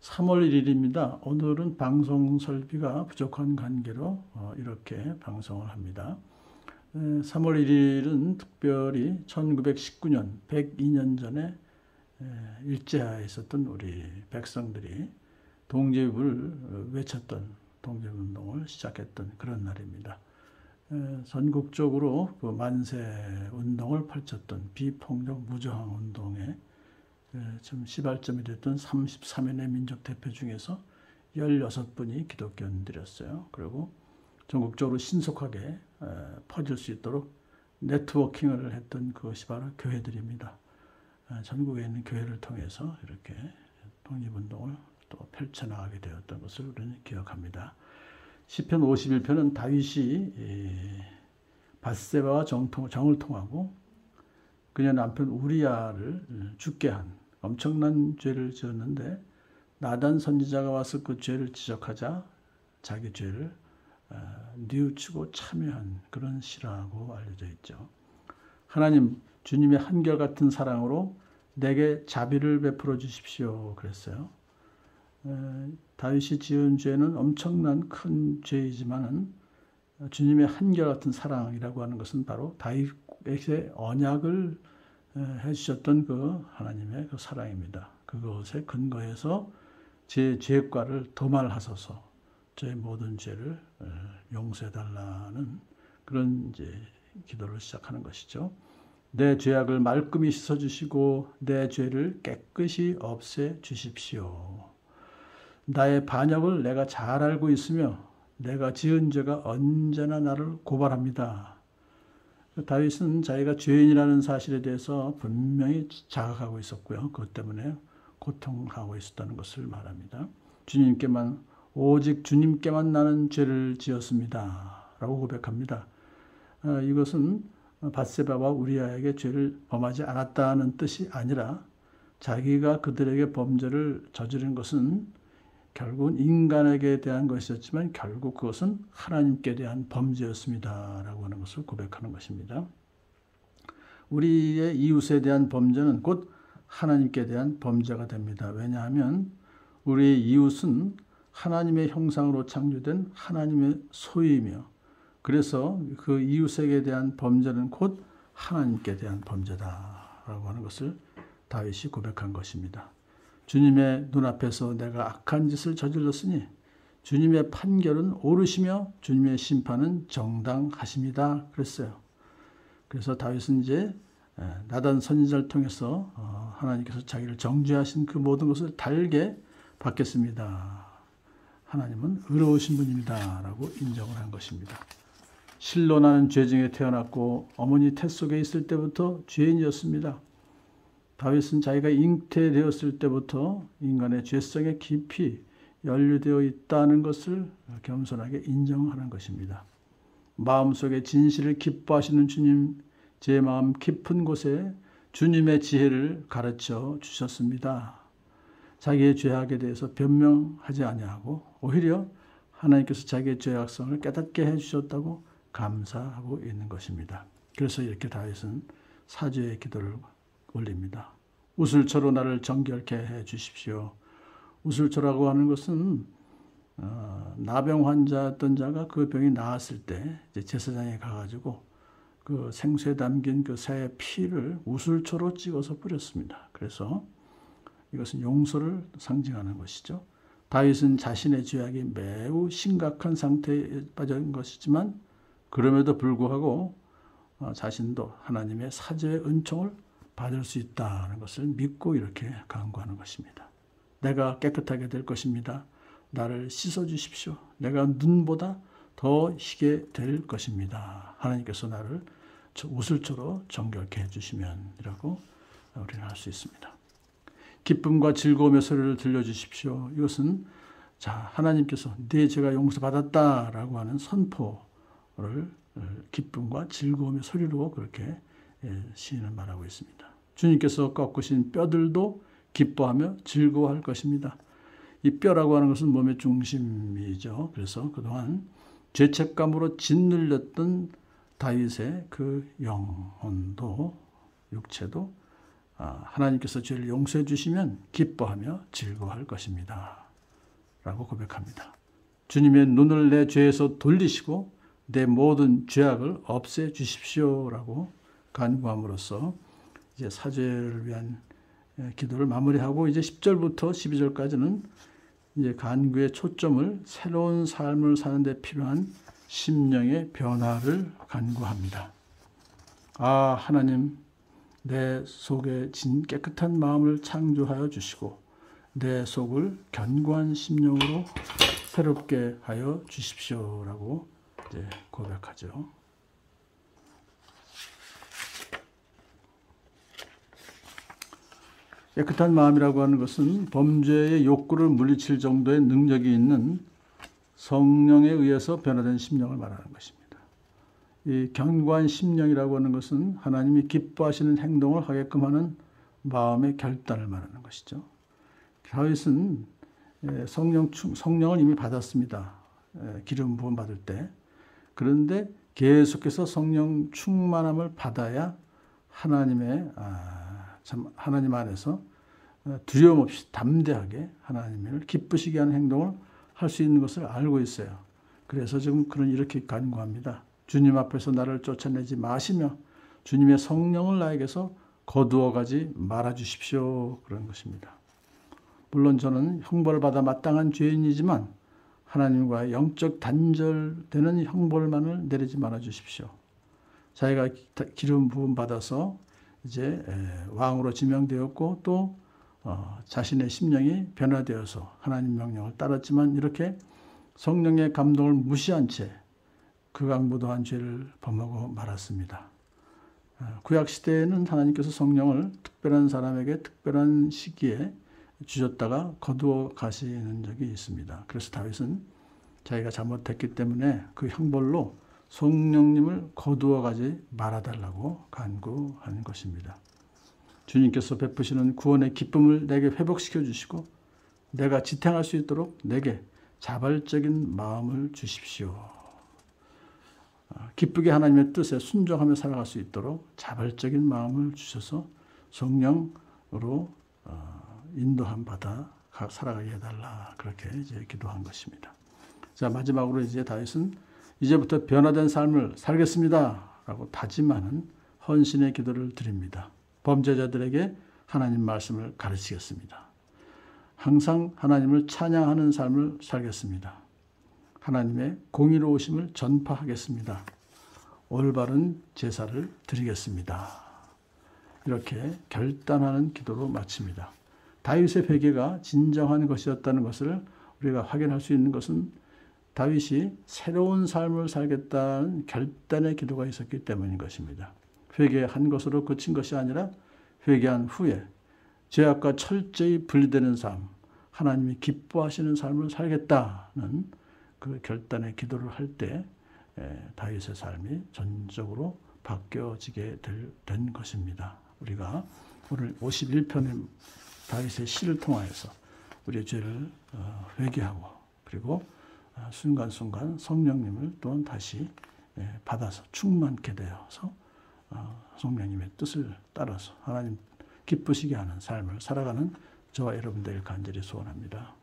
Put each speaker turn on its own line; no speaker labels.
3월 1일입니다. 오늘은 방송 설비가 부족한 관계로 이렇게 방송을 합니다. 3월 1일은 특별히 1919년 102년 전에 일제하에 있었던 우리 백성들이 독립을 외쳤던 독립운동을 시작했던 그런 날입니다. 전국적으로 그 만세 운동을 펼쳤던 비폭력 무저항 운동에 지금 시발점이 됐던 33인의 민족 대표 중에서 16분이 기독교인들이었어요. 그리고 전국적으로 신속하게 퍼질 수 있도록 네트워킹을 했던 그것이 바로 교회들입니다. 전국에 있는 교회를 통해서 이렇게 독립운동을 또 펼쳐나가게 되었던 것을 우리는 기억합니다. 시편 51편은 다윗이 밧세바와 정을 통하고 그녀 남편 우리야를 죽게 한 엄청난 죄를 지었는데 나단 선지자가 와서 그 죄를 지적하자 자기 죄를 뉘우치고 참여한 그런 시라고 알려져 있죠. 하나님, 주님의 한결같은 사랑으로 내게 자비를 베풀어 주십시오 그랬어요. 다윗이 지은 죄는 엄청난 큰 죄이지만은 주님의 한결같은 사랑이라고 하는 것은 바로 다윗에게 언약을 해주셨던 그 하나님의 그 사랑입니다. 그것에 근거해서 제 죄과를 도말하소서 저의 모든 죄를 용서해달라는 그런 이제 기도를 시작하는 것이죠. 내 죄악을 말끔히 씻어주시고 내 죄를 깨끗이 없애 주십시오. 나의 반역을 내가 잘 알고 있으며 내가 지은 죄가 언제나 나를 고발합니다. 다윗은 자기가 죄인이라는 사실에 대해서 분명히 자각하고 있었고요. 그것 때문에 고통하고 있었다는 것을 말합니다. 오직 주님께만 나는 죄를 지었습니다. 라고 고백합니다. 이것은 밧세바와 우리아에게 죄를 범하지 않았다는 뜻이 아니라 자기가 그들에게 범죄를 저지른 것은 결국은 인간에게 대한 것이었지만 결국 그것은 하나님께 대한 범죄였습니다. 라고 하는 것을 고백하는 것입니다. 우리의 이웃에 대한 범죄는 곧 하나님께 대한 범죄가 됩니다. 왜냐하면 우리의 이웃은 하나님의 형상으로 창조된 하나님의 소유이며 그래서 그 이웃에게 대한 범죄는 곧 하나님께 대한 범죄다라고 하는 것을 다윗이 고백한 것입니다. 주님의 눈앞에서 내가 악한 짓을 저질렀으니 주님의 판결은 옳으시며 주님의 심판은 정당하십니다. 그랬어요. 그래서 다윗은 이제 나단 선지자를 통해서 하나님께서 자기를 정죄하신 그 모든 것을 달게 받겠습니다. 하나님은 의로우신 분입니다. 라고 인정을 한 것입니다. 실로 나는 죄중에 태어났고 어머니 태 속에 있을 때부터 죄인이었습니다. 다윗은 자기가 잉태되었을 때부터 인간의 죄성에 깊이 연루되어 있다는 것을 겸손하게 인정하는 것입니다. 마음속에 진실을 기뻐하시는 주님, 제 마음 깊은 곳에 주님의 지혜를 가르쳐 주셨습니다. 자기의 죄악에 대해서 변명하지 아니하고 오히려 하나님께서 자기의 죄악성을 깨닫게 해주셨다고 감사하고 있는 것입니다. 그래서 이렇게 다윗은 사죄의 기도를 올립니다. 우슬초로 나를 정결케 해 주십시오. 우슬초라고 하는 것은 나병 환자였던 자가 그 병이 나았을 때 이제 제사장에 가가지고 그 생수에 담긴 그 새의 피를 우슬초로 찍어서 뿌렸습니다. 그래서 이것은 용서를 상징하는 것이죠. 다윗은 자신의 죄악이 매우 심각한 상태에 빠진 것이지만 그럼에도 불구하고 자신도 하나님의 사죄의 은총을 받을 수 있다는 것을 믿고 이렇게 간구하는 것입니다. 내가 깨끗하게 될 것입니다. 나를 씻어주십시오. 내가 눈보다 더 희게 될 것입니다. 하나님께서 나를 우슬초로 정결케 해주시면 이라고 우리는 할 수 있습니다. 기쁨과 즐거움의 소리를 들려주십시오. 이것은 하나님께서 네 죄가 용서받았다라고 하는 선포를 기쁨과 즐거움의 소리로 그렇게 시인을 말하고 있습니다. 주님께서 꺾으신 뼈들도 기뻐하며 즐거워할 것입니다. 이 뼈라고 하는 것은 몸의 중심이죠. 그래서 그동안 죄책감으로 짓눌렸던 다윗의 그 영혼도 육체도 하나님께서 죄를 용서해 주시면 기뻐하며 즐거워할 것입니다. 라고 고백합니다. 주님의 눈을 내 죄에서 돌리시고 내 모든 죄악을 없애 주십시오라고 간구함으로써 이제 사죄를 위한 기도를 마무리하고 이제 10절부터 12절까지는 이제 간구의 초점을 새로운 삶을 사는 데 필요한 심령의 변화를 간구합니다. 하나님, 내 속에 깨끗한 마음을 창조하여 주시고 내 속을 견고한 심령으로 새롭게 하여 주십시오라고 이제 고백하죠. 깨끗한 마음이라고 하는 것은 범죄의 욕구를 물리칠 정도의 능력이 있는 성령에 의해서 변화된 심령을 말하는 것입니다. 이 견고한 심령이라고 하는 것은 하나님이 기뻐하시는 행동을 하게끔 하는 마음의 결단을 말하는 것이죠. 다윗은 성령을 이미 받았습니다. 기름 부음 받을 때. 그런데 계속해서 성령 충만함을 받아야 하나님 안에서 두려움 없이 담대하게 하나님을 기쁘시게 하는 행동을 할 수 있는 것을 알고 있어요. 그래서 지금 이렇게 간구합니다. 주님 앞에서 나를 쫓아내지 마시며 주님의 성령을 나에게서 거두어 가지 말아 주십시오. 그런 것입니다. 물론 저는 형벌을 받아 마땅한 죄인이지만 하나님과 영적 단절되는 형벌만을 내리지 말아 주십시오. 자기가 기름 부음 받아서 이제 왕으로 지명되었고 또 자신의 심령이 변화되어서 하나님 명령을 따랐지만 이렇게 성령의 감동을 무시한 채 극악무도한 죄를 범하고 말았습니다. 구약시대에는 하나님께서 성령을 특별한 사람에게 특별한 시기에 주셨다가 거두어 가시는 적이 있습니다. 그래서 다윗은 자기가 잘못했기 때문에 그 형벌로 성령님을 거두어 가지 말아달라고 간구하는 것입니다. 주님께서 베푸시는 구원의 기쁨을 내게 회복시켜 주시고 내가 지탱할 수 있도록 내게 자발적인 마음을 주십시오. 기쁘게 하나님의 뜻에 순종하며 살아갈 수 있도록 자발적인 마음을 주셔서 성령으로 인도함 받아 살아가게 해달라. 그렇게 이제 기도한 것입니다. 자, 마지막으로 이제 다윗은 이제부터 변화된 삶을 살겠습니다. 라고 다짐하는 헌신의 기도를 드립니다. 범죄자들에게 하나님 말씀을 가르치겠습니다. 항상 하나님을 찬양하는 삶을 살겠습니다. 하나님의 공의로우심을 전파하겠습니다. 올바른 제사를 드리겠습니다. 이렇게 결단하는 기도로 마칩니다. 다윗의 회개가 진정한 것이었다는 것을 우리가 확인할 수 있는 것은 다윗이 새로운 삶을 살겠다는 결단의 기도가 있었기 때문인 것입니다. 회개한 것으로 그친 것이 아니라 회개한 후에 죄악과 철저히 분리되는 삶, 하나님이 기뻐하시는 삶을 살겠다는 그 결단의 기도를 할 때 다윗의 삶이 전적으로 바뀌어지게 된 것입니다. 우리가 오늘 51편의 다윗의 시를 통하여서 우리의 죄를 회개하고 그리고 순간순간 성령님을 또한 다시 받아서 충만케 되어서 성령님의 뜻을 따라서 하나님 기쁘시게 하는 삶을 살아가는 저와 여러분 되길 간절히 소원합니다.